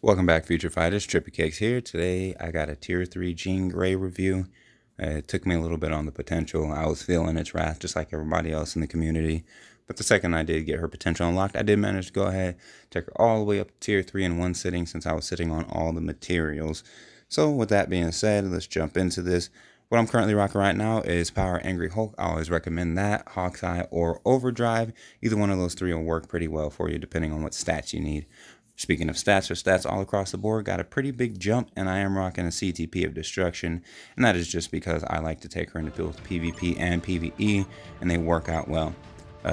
Welcome back, Future Fighters. Trippy Cakes here. Today I got a Tier 3 Jean Grey review. It took me a little bit on the potential. I was feeling its wrath just like everybody else in the community. But the second I did get her potential unlocked, I did manage to go ahead, take her all the way up to Tier 3 in one sitting since I was sitting on all the materials. So with that being said, let's jump into this. What I'm currently rocking right now is Power Angry Hulk. I always recommend that, Hawkeye or Overdrive. Either one of those three will work pretty well for you depending on what stats you need. Speaking of stats, her stats all across the board got a pretty big jump, and I am rocking a CTP of Destruction, and that is just because I like to take her into both PvP and PvE, and they work out well.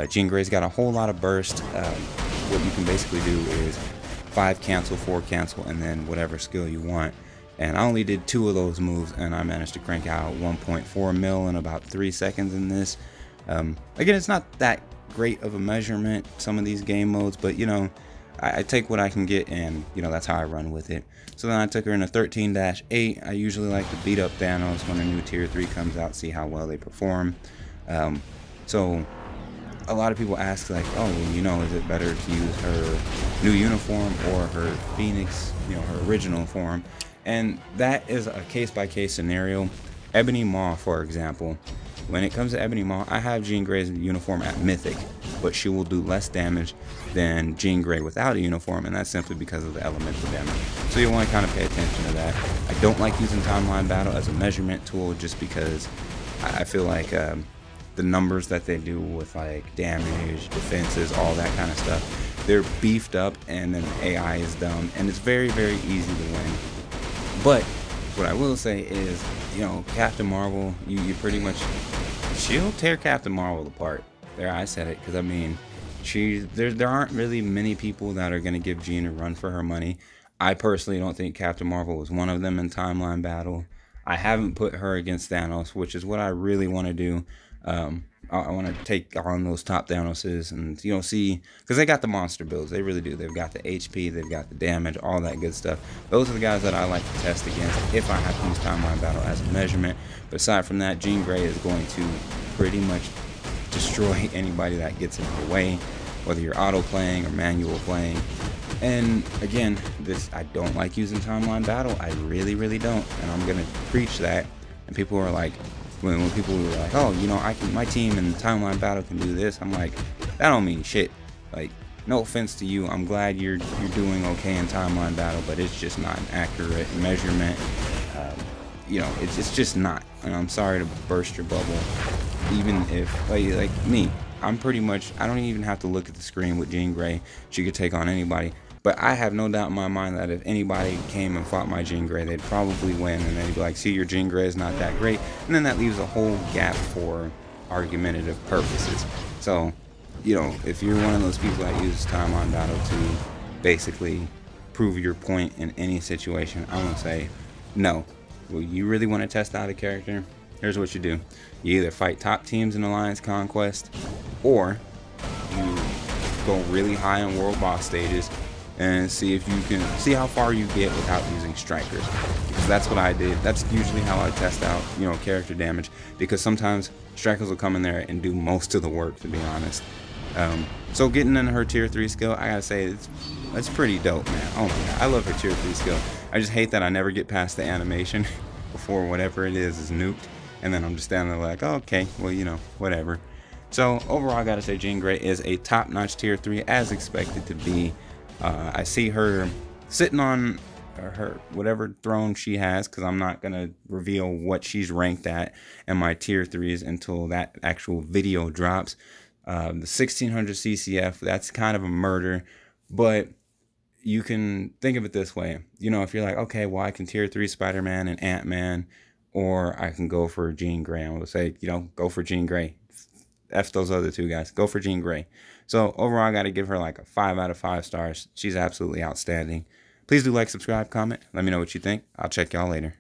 Jean Grey's got a whole lot of burst. What you can basically do is 5 cancel, 4 cancel, and then whatever skill you want. And I only did 2 of those moves, and I managed to crank out 1.4 mil in about 3 seconds in this. Again, it's not that great of a measurement, some of these game modes, but you know, I take what I can get, and you know, that's how I run with it. So then I took her in a 13-8. I usually like to beat up Thanos when a new tier 3 comes out, see how well they perform. So a lot of people ask like, oh, you know, is it better to use her new uniform or her Phoenix, you know, her original form? And that is a case-by-case scenario. Ebony Maw, for example, when it comes to Ebony Maw, I have Jean Grey's uniform at Mythic, but she will do less damage than Jean Grey without a uniform, and that's simply because of the elemental damage. So you want to kind of pay attention to that. I don't like using Timeline Battle as a measurement tool just because I feel like the numbers that they do with like damage, defenses, all that kind of stuff, they're beefed up, and then AI is dumb, and it's very, very easy to win. But what I will say is, you know, Captain Marvel, you pretty much, she'll tear Captain Marvel apart. There, I said it, because I mean, there aren't really many people that are going to give Jean a run for her money. I personally don't think Captain Marvel was one of them in Timeline Battle. I haven't put her against Thanos, which is what I really want to do. I want to take on those top Thanoses and, you know, see, because they got the monster builds. They really do. They've got the HP, they've got the damage, all that good stuff. Those are the guys that I like to test against if I have to use Timeline Battle as a measurement. But aside from that, Jean Grey is going to pretty much destroy anybody that gets in her way, whether you're auto playing or manual playing. And again, I don't like using Timeline Battle. I really, really don't. And I'm going to preach that. And people are like, when people were like, oh, you know, my team in Timeline Battle can do this, I'm like, that don't mean shit. Like, no offense to you, I'm glad you're doing okay in Timeline Battle, but it's just not an accurate measurement. You know, it's just not. And I'm sorry to burst your bubble. Even if, like me, I'm pretty much, I don't even have to look at the screen with Jean Grey. She could take on anybody. But I have no doubt in my mind that if anybody came and fought my Jean Grey, they'd probably win, and they'd be like, see, your Jean Grey is not that great. And then that leaves a whole gap for argumentative purposes. So, you know, if you're one of those people that uses Timeline Battle to basically prove your point in any situation, I'm going to say, no. Well, you really want to test out a character? Here's what you do. You either fight top teams in Alliance Conquest, or you go really high on World Boss stages and see if you can see how far you get without using strikers, because that's what I did. That's usually how I test out, you know, character damage, because sometimes strikers will come in there and do most of the work, to be honest. So getting in her tier 3 skill, I gotta say, it's pretty dope, man. Oh my god, I love her tier 3 skill. I just hate that I never get past the animation before whatever it is nuked, and then I'm just standing there like, oh, okay, well, you know, whatever. So overall, I gotta say Jean Grey is a top-notch tier 3 as expected to be. I see her sitting on her whatever throne she has, because I'm not going to reveal what she's ranked at in my tier 3s until that actual video drops. The 1600 CCF, that's kind of a murder, but you can think of it this way. You know, if you're like, okay, well, I can tier 3 Spider-Man and Ant-Man, or I can go for Jean Grey. I will say, you know, go for Jean Grey. F those other two guys. Go for Jean Grey. So overall, I got to give her like a 5 out of 5 stars. She's absolutely outstanding. Please do like, subscribe, comment. Let me know what you think. I'll check y'all later.